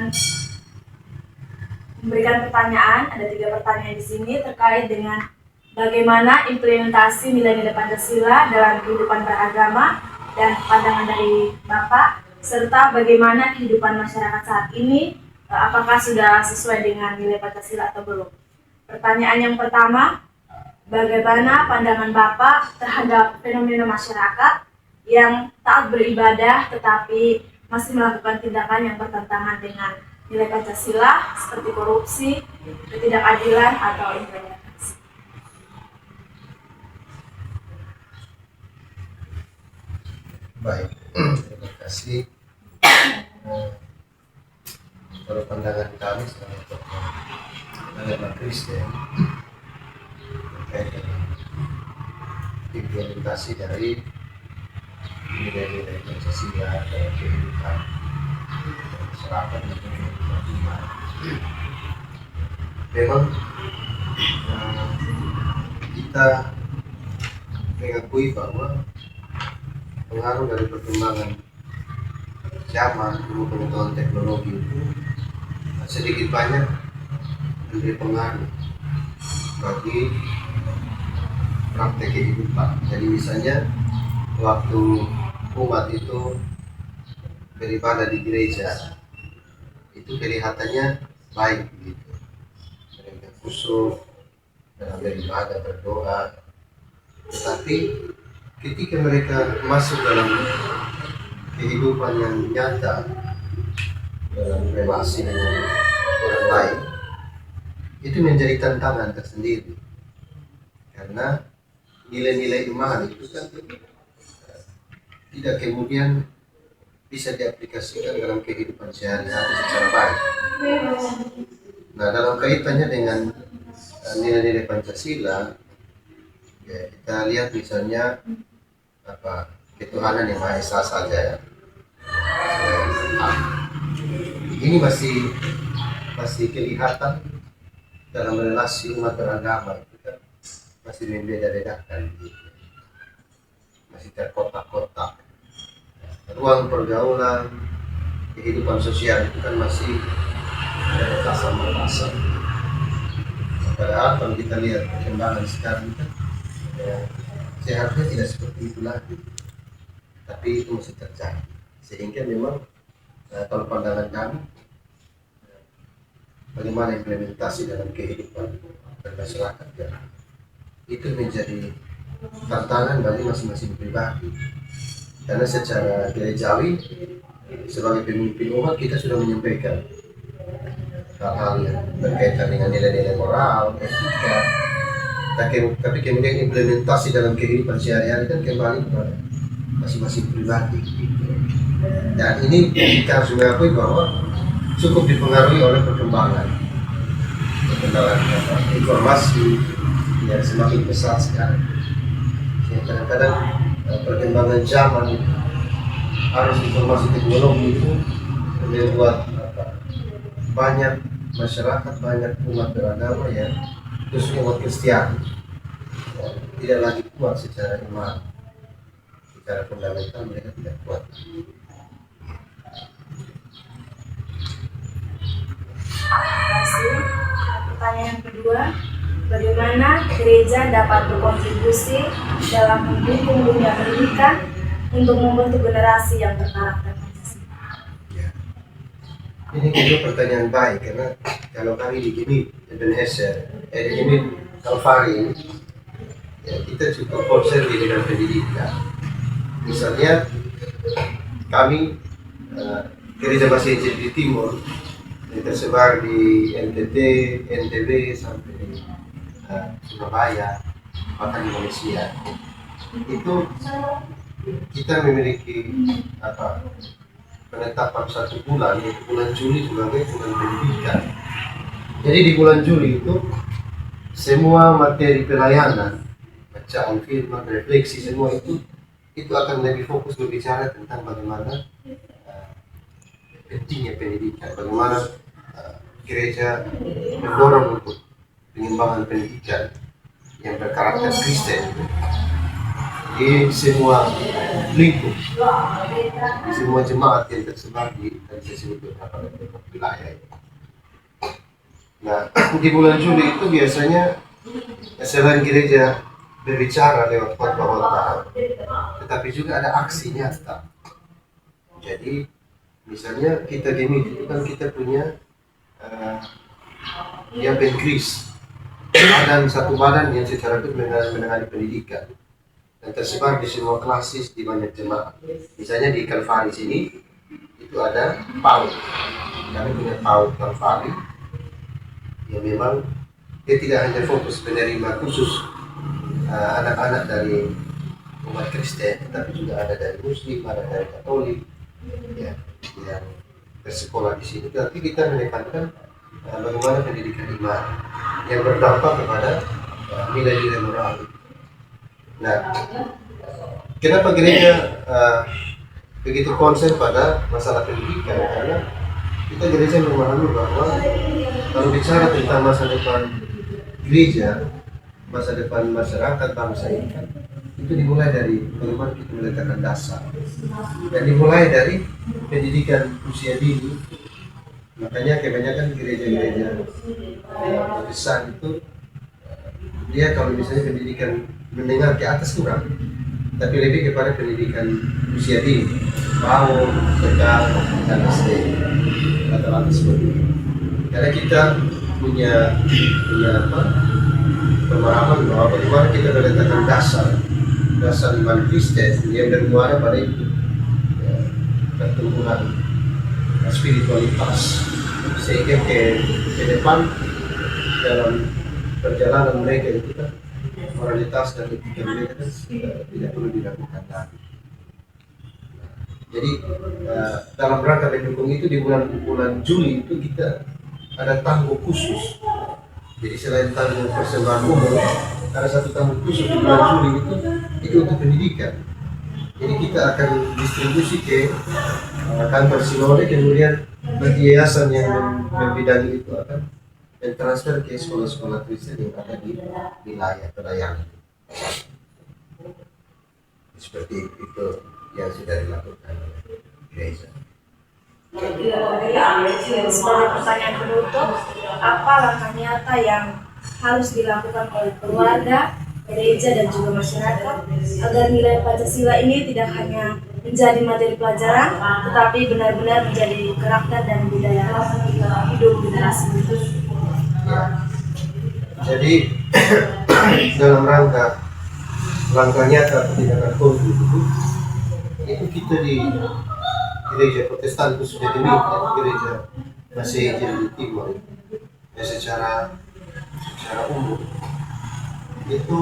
akan memberikan pertanyaan. Ada 3 pertanyaan di sini terkait dengan bagaimana implementasi nilai-nilai Pancasila dalam kehidupan beragama dan pandangan dari Bapak, serta bagaimana kehidupan masyarakat saat ini, apakah sudah sesuai dengan nilai Pancasila atau belum. Pertanyaan yang pertama, bagaimana pandangan Bapak terhadap fenomena masyarakat yang taat beribadah tetapi masih melakukan tindakan yang bertentangan dengan nilai Pancasila seperti korupsi, ketidakadilan, atau intoleransi? Baik, terima kasih. Kalau pandangan kami sebagai agama Kristen terkait dengan implementasi dari nilai-nilai Pancasila dalam kehidupan masyarakat dan kehidupan umat, memang kita mengakui bahwa pengaruh dari perkembangan zaman, ilmu pengetahuan teknologi itu sedikit banyak memberi pengaruh bagi praktek kehidupan. Jadi misalnya waktu umat itu beribadah di gereja, itu kelihatannya baik gitu. Mereka khusyuk dalam beribadah, berdoa. Tetapi ketika mereka masuk dalam kehidupan yang nyata, dalam relasi dengan orang lain, itu menjadi tantangan tersendiri. Karena nilai-nilai iman itu kan tidak kemudian bisa diaplikasikan dalam kehidupan sehari-hari secara baik. Nah, dalam kaitannya dengan nilai-nilai Pancasila, ya, kita lihat misalnya ketuhanan yang Maha Esa saja ya. Ini masih kelihatan dalam relasi umat beragama itu kan masih membeda-bedakan gitu. Masih terkotak-kotak. Ruang pergaulan, kehidupan sosial itu kan masih ada batasan-batasan. Padahal kalau kita lihat perkembangan sekarang kan seharusnya tidak seperti itu lagi, tapi itu masih terjadi. Sehingga memang kalau pandangan kami, bagaimana implementasi dalam kehidupan masyarakat ya, itu menjadi tantangan bagi masing-masing pribadi. Karena secara gerejawi, sebagai pemimpin umat, kita sudah menyampaikan hal-hal yang berkaitan dengan nilai-nilai moral, etika. Tapi kemudian implementasi dalam kehidupan sehari-hari kan kembali kepada masing-masing pribadi. Dan ini kita harus mengakui bahwa cukup dipengaruhi oleh perkembangan informasi yang semakin besar sekarang. Kadang-kadang perkembangan zaman itu, arus informasi teknologi itu membuat banyak masyarakat, banyak umat beragama yang khususnya umat Kristiani tidak lagi kuat secara iman, secara fundamental mereka tidak kuat. Pertanyaan kedua, bagaimana gereja dapat berkontribusi dalam mendukung dunia pendidikan untuk membentuk generasi yang berkarakter Pancasila? Ya. Ini juga pertanyaan baik, karena kalau kami di GIMIP Ebenezer, di GIMIP Kalvari, ya, kita cukup concern di bidang pendidikan. Misalnya kami gereja Masih di Timur yang tersebar di NTT, NTB sampai di Surabaya, bahkan di Malaysia, itu kita memiliki penetapan 1 bulan, yaitu bulan Juli sebagai bulan pendidikan. Jadi di bulan Juli itu semua materi pelayanan, bacaan firman, refleksi, semua itu akan lebih fokus berbicara tentang bagaimana pentingnya pendidikan, bagaimana gereja mendorong untuk pengembangan pendidikan yang berkarakter Kristen di semua lingkup semua jemaat yang tersebar di tadi saya sebut beberapa wilayah. Nah, di bulan Juli itu biasanya selain gereja berbicara lewat khotbah, tetapi juga ada aksi nyata. Jadi misalnya kita gini itu kan kita punya yang penkris, badan satu badan yang secara itu menangani pendidikan dan tersebar di semua klasis di banyak jemaat. Misalnya di Kalvari sini itu ada PAUD, kami punya PAUD Kalvari yang memang dia tidak hanya fokus menerima khusus anak-anak dari umat Kristen, tetapi juga ada dari Muslim, ada dari Katolik, ya, yang bersekolah di sini. Tapi kita menekankan bagaimana pendidikan iman yang berdampak kepada nilai-nilai moral. Nah, kenapa gereja begitu konsen pada masalah pendidikan? Karena kita gereja memahami bahwa kalau bicara tentang masa depan gereja, masa depan masyarakat bangsa ini kan, itu dimulai dari bagaimana kita meletakkan dasar dan dimulai dari pendidikan usia dini. Makanya kebanyakan gereja-gereja besar itu dia kalau misalnya pendidikan menengah ke atas kurang, tapi lebih kepada pendidikan usia dini, PAUD, TK, dan SD atau atas seperti itu. Karena kita punya pemahaman bahwa bagaimana kita meletakkan dasar iman Kristen yang bermuara pada itu, pertumbuhan spiritualitas, sehingga ke depan dalam perjalanan mereka itu kan moralitas dan etika mereka kan tidak perlu diragukan lagi. Jadi dalam rangka mendukung itu di bulan Juli itu kita ada tangguh khusus. Jadi selain tangguh persembahan umum, ada satu tangguh khusus di bulan Juli itu untuk pendidikan. Jadi kita akan distribusi ke kantor sinode, kemudian bagi yayasan yang membidangi itu akan transfer ke sekolah-sekolah Kristen yang ada di wilayah pelayanan. Seperti itu yang sudah dilakukan oleh gereja. Sebagai pertanyaan penutup, apa langkah nyata yang harus dilakukan oleh keluarga, gereja, dan juga masyarakat agar nilai Pancasila ini tidak hanya menjadi materi pelajaran, tetapi benar-benar menjadi karakter dan budaya hidup generasi berikut? Jadi dalam langkah nyata tindakan konkret itu kita di gereja Protestan khususnya di gereja Masih di Timur ya, secara umum itu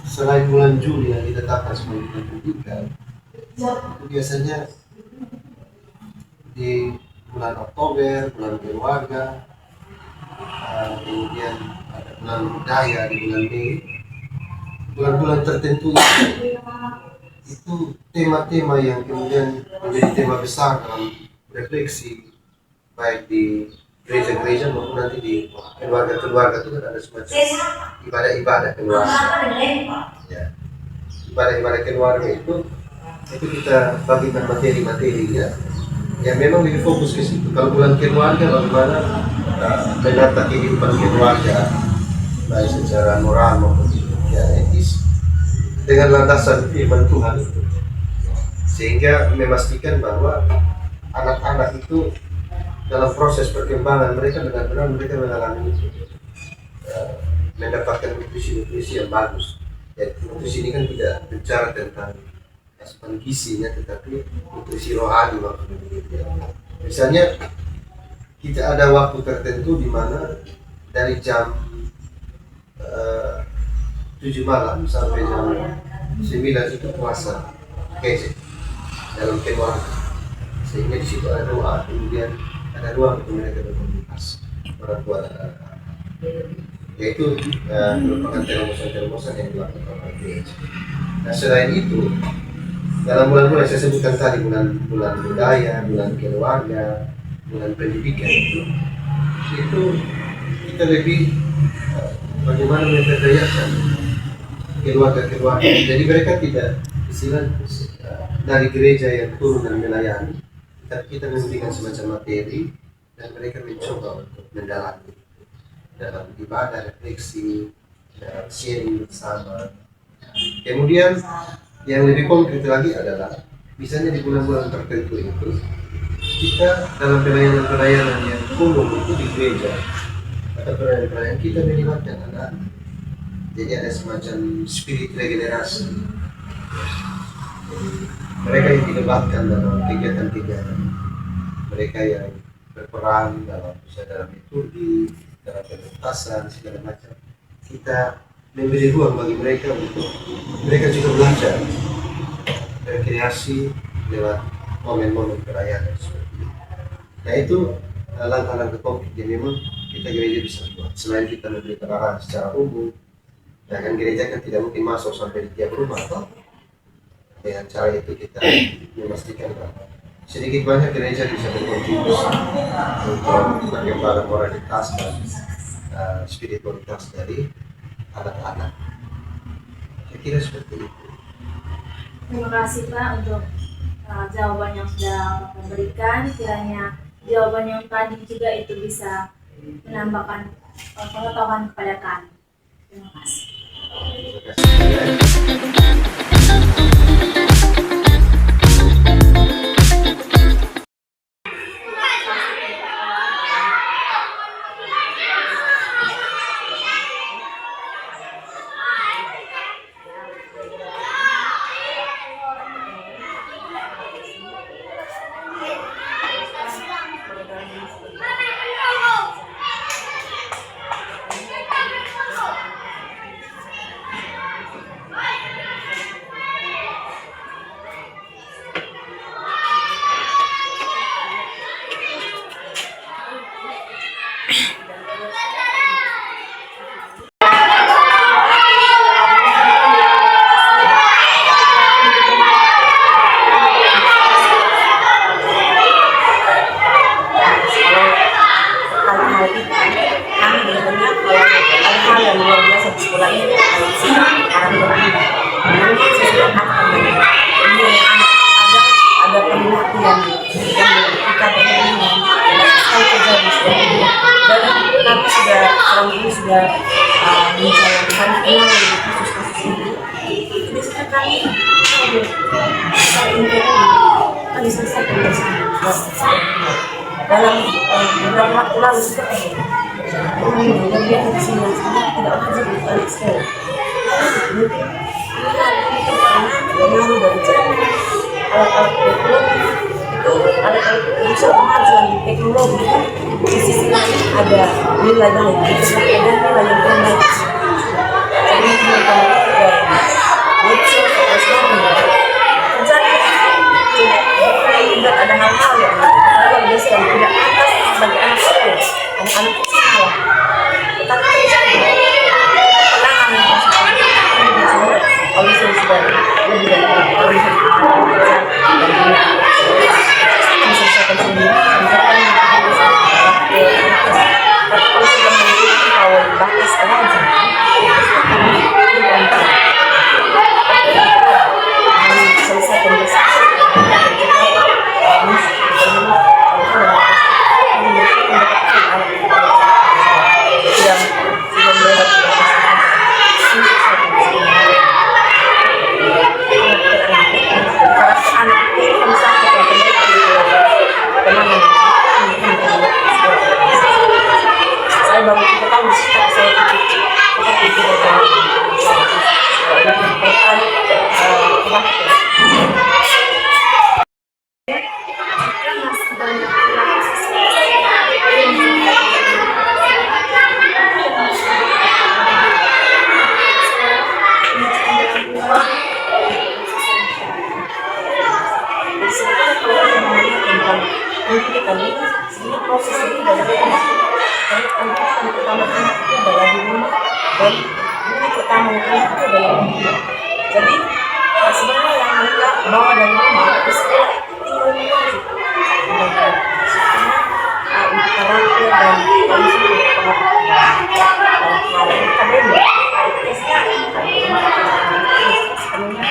selain bulan Juli yang ditetapkan sebagai bulan pendidikan, itu biasanya di bulan Oktober, bulan keluarga, kemudian ada bulan budaya di bulan Mei, bulan-bulan tertentu itu tema-tema yang kemudian menjadi tema besar dalam refleksi baik di gereja-gereja maupun nanti di keluarga-keluarga. Itu kan ada semacam ibadah-ibadah keluarga ya. Ibadah-ibadah keluarga itu kita bagikan materi-materinya yang memang lebih fokus ke situ. Kalau bulan keluarga bagaimana menata kehidupan keluarga baik secara moral maupun ya etis dengan landasan firman Tuhan itu, sehingga memastikan bahwa anak-anak itu dalam proses perkembangan mereka benar-benar mereka mengalami mendapatkan nutrisi yang bagus. Ya, nutrisi ini kan tidak bicara tentang asupan gizinya, tetapi nutrisi rohani maksudnya. Misalnya kita ada waktu tertentu di mana dari jam 7 malam sampai jam 9 itu puasa kece dalam keluarga, sehingga di situ ada doa, kemudian ada ruang untuk mereka berkomunikasi orang tua dan anak-anak, yaitu merupakan terobosan-terobosan yang dilakukan oleh gereja. Nah selain itu dalam bulan-bulan saya sebutkan tadi, bulan budaya, bulan keluarga, bulan pendidikan itu kita lebih bagaimana memberdayakan keluarga-keluarga. Jadi mereka tidak istilahnya dari gereja yang turun dan melayani, tapi kita memberikan semacam materi dan mereka mencoba untuk mendalami dalam ibadah, refleksi, dalam sharing bersama. Kemudian yang lebih konkret lagi adalah misalnya di bulan-bulan tertentu itu kita dalam pelayanan-pelayanan yang umum itu di gereja atau pelayanan-pelayanan kita melibatkan anak. Jadi ada semacam spirit regenerasi. Jadi, mereka yang dilibatkan dalam kegiatan-kegiatan, mereka yang berperan dalam dalam liturgi, dalam penuntasan segala macam. Kita memberi ruang bagi mereka untuk mereka juga belajar berkreasi lewat momen-momen perayaan seperti itu. Nah itu langkah-langkah konkret yang memang kita gereja bisa buat. Selain kita memberi arahan secara umum, nah kan gereja kan tidak mungkin masuk sampai di tiap rumah, atau dengan cara itu kita memastikan bahwa sedikit banyak gereja bisa berkontribusi untuk bagaimana moralitas dan spiritualitas dari anak-anak. Saya kira seperti itu. Terima kasih Pak untuk jawaban yang sudah Bapak berikan. Kiranya jawaban yang tadi juga itu bisa menambahkan pengetahuan kepada kami. Terima kasih. Terima kasih. Dalam beberapa waktu lalu seperti dia tidak hadir di anak sekolah. Pengaruh dari alat-alat teknologi itu alat-alat bisa kemajuan teknologi di sisi lain ada nilai baik dan nilai yang kurang baik. Jadi mereka tidak ada hal-hal yang biasa yang tidak pantas bagi anak sekolah, anak-anak kecil. Tetapi terjadi penanganan yang positif kalau sudah lebih dari menyelesaikan sendiri, kalau sudah memiliki awal batas rajin, selesaikan bersama. Saya baru 3 tahun saya seperti itu proses itu dari pertama anak itu adalah di rumah dan ini pertama itu adalah rumah. Jadi sebenarnya yang mereka bawa dari rumah ke sekolah tinggal mengaji karena karakter dan kondisi hal akademik tesnya sepenuhnya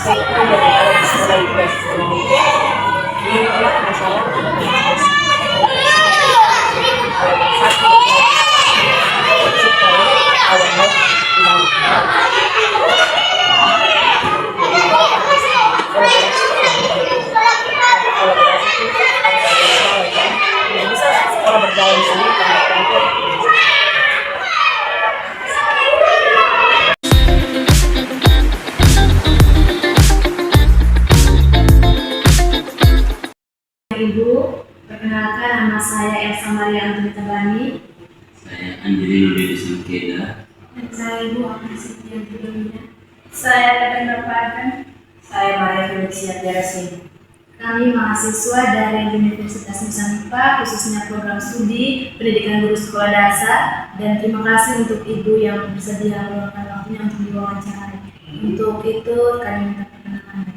statement dari anak di sekolah itu dan sistem itu ini adalah masalah harus satu supaya awal bisa sekolah berjalan sendiri tanpa campur. Ibu, perkenalkan nama saya Elsa Maria Antonita Bani. Saya Angelino Dedi Sangkeda. Dan saya Ibu Agnes Setianti Domina. Saya Teten Bapakan. Saya Maria Felicia Tiarasin. Kami mahasiswa dari Universitas Nusa khususnya program studi Pendidikan Guru Sekolah Dasar, dan terima kasih untuk Ibu yang bersedia meluangkan waktunya untuk diwawancarai. Untuk itu kami minta perkenalan.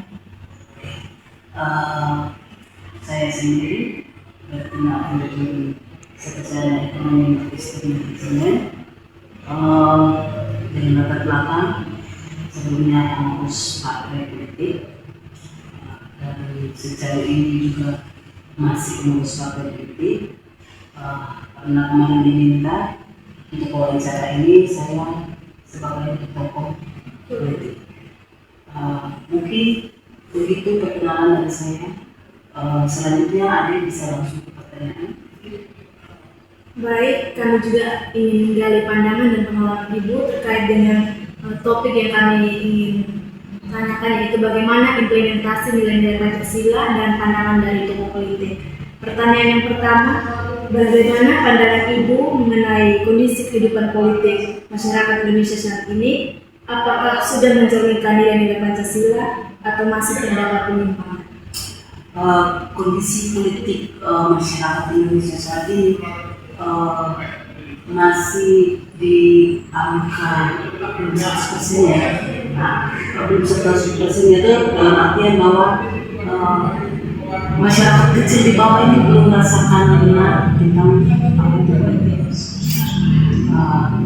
Saya sendiri berkenal menjadi Sekretaris Ekonomi Studi Manajemen dari latar belakang sebelumnya kampus Partai Politik, dan sejauh ini juga masih mengurus Partai Politik. Karena kemarin diminta untuk wawancara ini, saya sebagai tokoh politik. Mungkin begitu perkenalan dari saya. Selanjutnya ada bisa langsung ke pertanyaan. Baik, kami juga ingin menggali pandangan dan pengalaman Ibu terkait dengan topik yang kami ingin tanyakan, yaitu bagaimana implementasi nilai-nilai Pancasila dan pandangan dari tokoh politik. Pertanyaan yang pertama, bagaimana pandangan Ibu mengenai kondisi kehidupan politik masyarakat Indonesia saat ini? Apakah sudah mencerminkan nilai-nilai Pancasila atau masih terdapat penyimpangan? Kondisi politik masyarakat Indonesia saat ini masih di angka belum 100% ya. Belum 100% itu dalam artian bahwa masyarakat kecil di bawah ini belum merasakan benar tentang apa itu politik.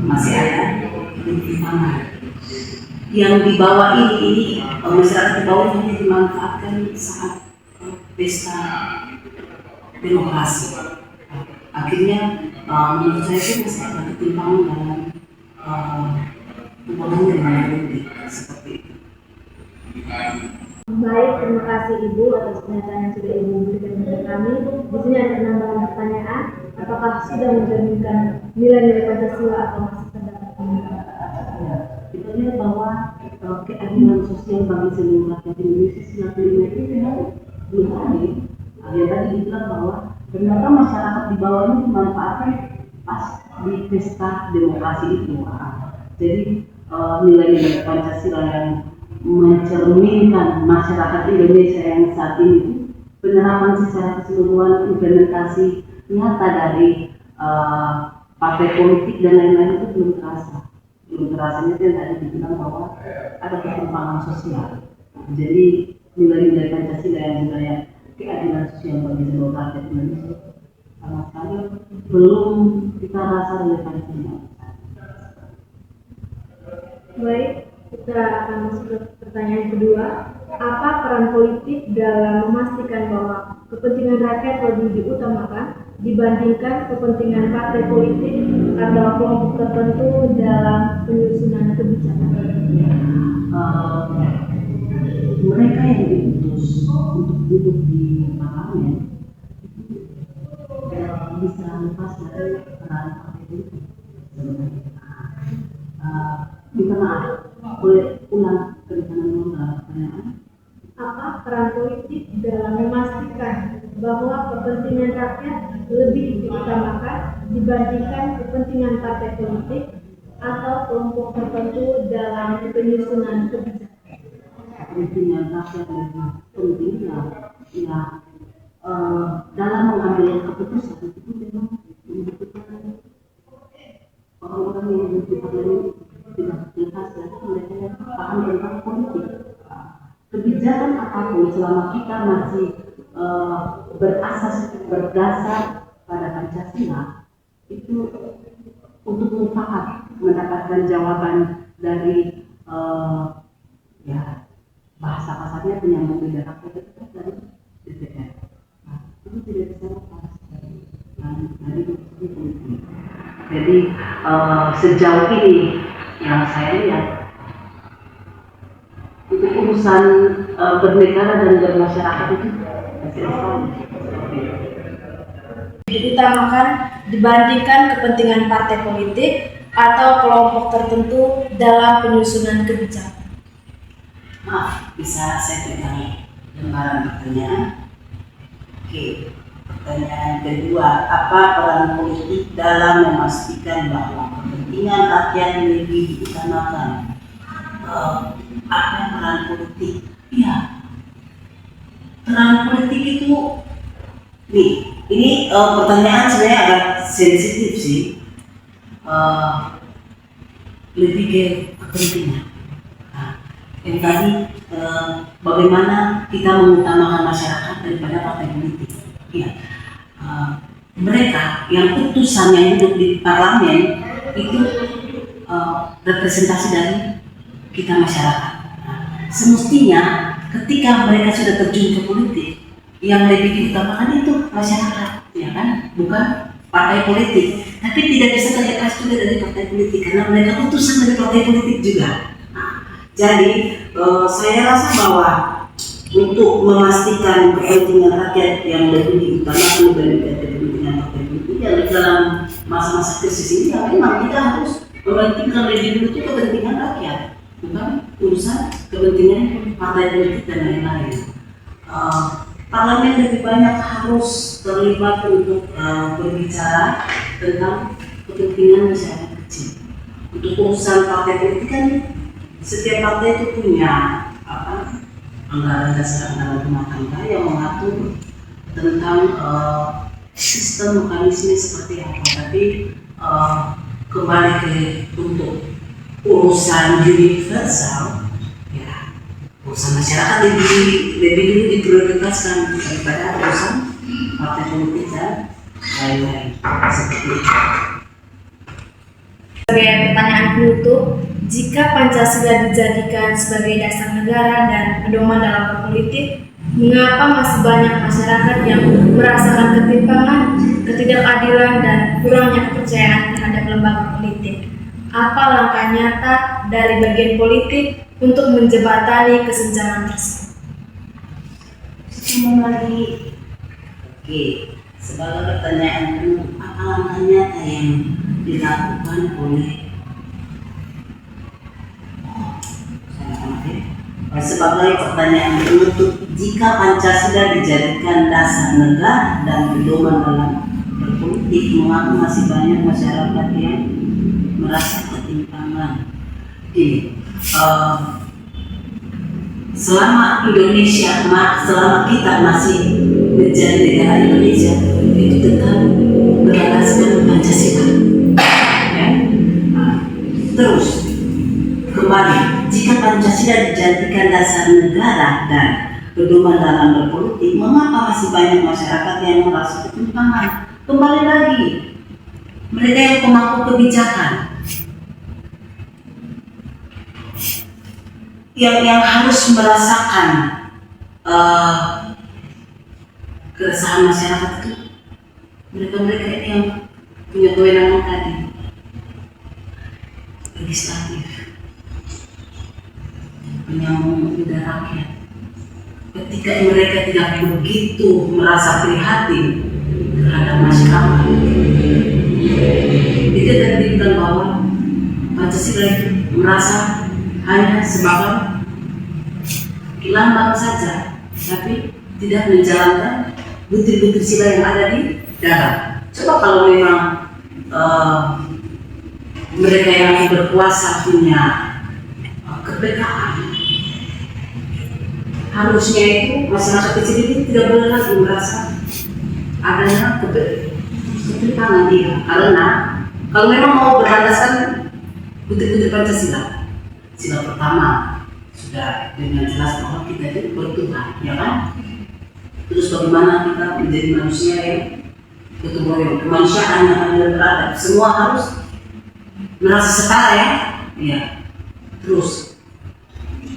Masih ada penyimpangan. Yang di bawah ini masyarakat di bawah ini dimanfaatkan saat pesta demokrasi. Akhirnya menurut saya itu masih ada ketimpangan dalam pembangunan dengan politik seperti itu. Baik, terima kasih Ibu atas pernyataan yang sudah Ibu berikan kepada kami. Di sini ada penambahan pertanyaan, apakah sudah mencerminkan nilai-nilai Pancasila atau masih terdapat penyimpangan? Ya, kita lihat bahwa keadilan sosial bagi seluruh rakyat Indonesia sejak itu memang belum ada. Yang tadi dibilang bahwa ternyata masyarakat di bawah ini dimanfaatkan pas di pesta demokrasi itu. Jadi nilai-nilai Pancasila yang mencerminkan masyarakat Indonesia yang saat ini penerapan secara keseluruhan, implementasi nyata dari partai politik dan lain-lain itu belum terasa. Belum terasanya itu yang tadi dibilang bahwa ada ketimpangan sosial. Jadi nilai-nilai Pancasila yang budaya keadilan sosial bagi seluruh rakyat Indonesia sama sekali belum kita rasa relevansinya. Baik, kita akan masuk ke pertanyaan kedua. Apa peran politik dalam memastikan bahwa kepentingan rakyat lebih diutamakan dibandingkan kepentingan partai politik atau kelompok tertentu dalam penyusunan kebijakan? Mereka yang diutus untuk duduk di parlemen bisa lepas dari peran partai politik sebenarnya. Minta maaf, boleh ulang pertanyaan pertanyaan? Apa peran politik dalam memastikan bahwa kepentingan rakyat lebih diutamakan dibandingkan kepentingan partai politik atau kelompok tertentu dalam penyusunan kebijakan? Kepentingan rakyat lebih penting ya dalam mengambil keputusan itu memang membutuhkan orang-orang yang di parlemen tidak lepas dari mereka yang paham tentang politik. Kebijakan apapun selama kita masih berdasar pada Pancasila itu untuk mufakat mendapatkan jawaban dari bahasa saatnya penyambung lidah rakyat itu kan dari DPR. Nah, itu tidak bisa lepas dari politik. Jadi sejauh ini yang saya lihat untuk urusan bernegara dan bermasyarakat itu masih diutamakan dibandingkan kepentingan partai politik atau kelompok tertentu dalam penyusunan kebijakan. Maaf, bisa saya pegang lembaran pertanyaan? Oke, pertanyaan kedua, apa peran politik dalam memastikan bahwa kepentingan rakyat lebih diutamakan? Apa peran politik? Ya, peran politik itu, nih, ini pertanyaan sebenarnya agak sensitif sih, lebih ke kepentingan. Yang tadi bagaimana kita mengutamakan masyarakat daripada partai politik. Ya, mereka yang putusan yang duduk di parlemen itu representasi dari kita masyarakat. Semestinya ketika mereka sudah terjun ke politik, yang lebih diutamakan itu masyarakat, ya kan, bukan partai politik. Tapi tidak bisa terlepas juga dari partai politik karena mereka putusan dari partai politik juga. Jadi saya rasa bahwa untuk memastikan kepentingan rakyat yang lebih diutamakan dibandingkan kepentingan partai politik yang dalam masa-masa krisis ini, ya memang kita harus mementingkan lebih dulu itu kepentingan rakyat, bukan urusan kepentingan partai politik dan lain-lain. Parlemen lebih banyak harus terlibat untuk berbicara tentang kepentingan masyarakat kecil. Untuk urusan partai politik kan setiap partai itu punya anggaran dasar anggaran rumah tangga yang mengatur tentang sistem mekanisme seperti apa. Tapi kembali ke untuk urusan universal, ya urusan masyarakat lebih dulu diprioritaskan daripada urusan partai politik dan lain-lain seperti itu. Sebagai pertanyaan penutup, jika Pancasila dijadikan sebagai dasar negara dan pedoman dalam berpolitik, mengapa masih banyak masyarakat yang merasakan ketimpangan, ketidakadilan, dan kurangnya kepercayaan terhadap lembaga politik? Apa langkah nyata dari bagian politik untuk menjembatani kesenjangan tersebut? Kembali, oke, sebagai pertanyaan penutup, apa langkah nyata yang dilakukan oleh sebagai pertanyaan penutup, jika Pancasila dijadikan dasar negara dan pedoman dalam berpolitik, mengapa masih banyak masyarakat yang merasa ketimpangan? Selama kita masih menjadi negara Indonesia, itu tetap berlandaskan Pancasila. Ya? Terus kembali, jika Pancasila dijadikan dasar negara dan pedoman dalam berpolitik, mengapa masih banyak masyarakat yang merasa ketimpangan? Kembali lagi, mereka yang pemangku kebijakan, yang harus merasakan keresahan masyarakat itu, mereka ini yang punya kewenangan tadi, legislatif, penyambung lidah rakyat. Ketika mereka tidak begitu merasa prihatin terhadap masyarakat, itu terlihat bahwa Pancasila itu merasa hanya sebagai lambang saja, tapi tidak menjalankan butir-butir sila yang ada di dalam. Coba kalau memang mereka yang berkuasa punya kepekaan, harusnya itu masyarakat kecil ini tidak boleh lagi merasa adanya ketimpangan dia, karena kalau memang mau berlandaskan butir-butir Pancasila, sila pertama sudah dengan jelas bahwa kita itu bertuhan, ya kan? Terus bagaimana kita menjadi manusia yang betul-betul kemanusiaan yang adil beradab, semua harus merasa setara, ya. Terus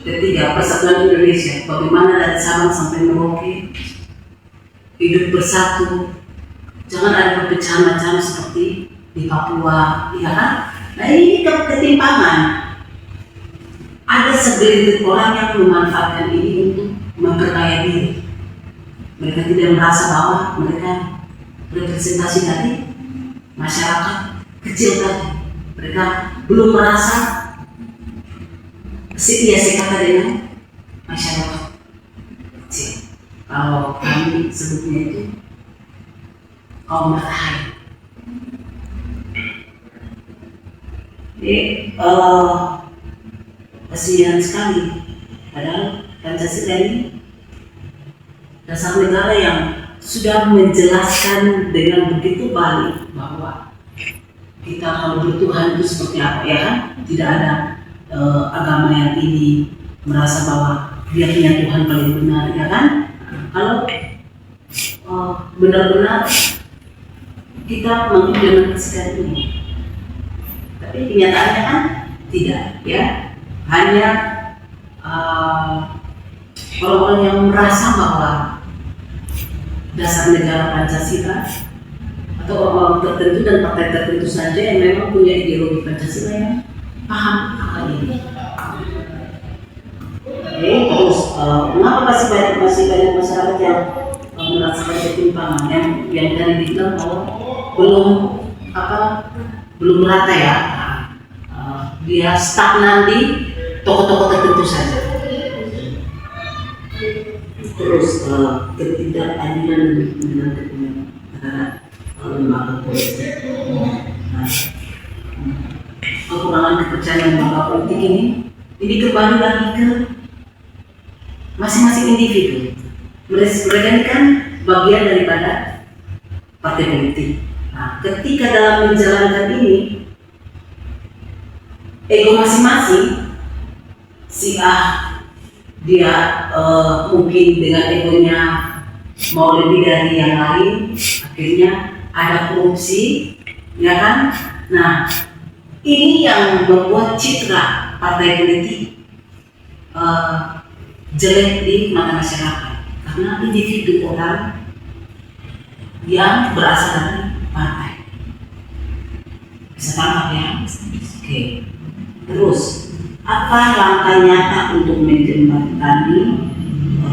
Ketiga, persatuan Indonesia, bagaimana dari Sabang sampai Merauke hidup bersatu, jangan ada perpecahan macam seperti di Papua, ya kan? Nah ini ketimpangan. Ada segelintir orang yang memanfaatkan ini untuk memperkaya diri. Mereka tidak merasa bahwa mereka representasi dari masyarakat kecil tadi. Mereka belum merasa setia sekata dengan masyarakat kecil. Kalau kami sebutnya itu kaum bertahan. Kasihan sekali, padahal Pancasila ini dasar negara yang sudah menjelaskan dengan begitu baik bahwa kita kalau bertuhan itu seperti apa, ya kan? Tidak ada agama yang ini merasa bahwa dia punya Tuhan paling benar, ya kan? Kalau benar-benar kita mengimplementasikan ini, tapi kenyataannya kan tidak, ya. Hanya orang-orang yang merasa bahwa dasar negara Pancasila atau orang tertentu dan partai tertentu saja yang memang punya ideologi Pancasila yang paham akan ini. Terus mengapa masih banyak masyarakat yang merasakan ketimpangan yang tadi dibilang bahwa belum merata, ya. Dia stagnan di tokoh-tokoh tertentu saja. Terus ketidakadilan dengan negara lembaga politik. Kekurangan kepercayaan lembaga politik ini kembali lagi ke masing-masing individu. Mereka ini kan bagian daripada partai politik. Nah, ketika dalam menjalankan ini, ego masing-masing, si A dia mungkin dengan egonya mau lebih dari yang lain, akhirnya ada korupsi, ya kan? Nah, ini yang membuat citra partai politik jelek di mata masyarakat, karena individu orang yang berasal dari partai. Bisa tangkap, ya? Oke. Terus, apa langkah nyata untuk menjembatani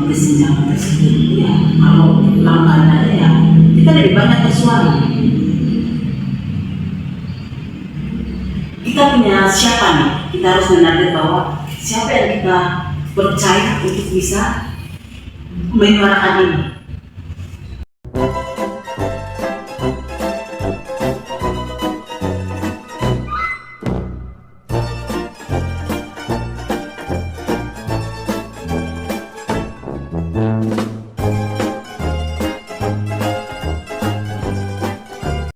kesenjangan tersebut? Ya, kalau langkahnya ada, ya kita lebih banyak bersuara. Kita punya siapa nih? Kita harus menarget bahwa siapa yang kita percaya untuk bisa menyuarakan ini.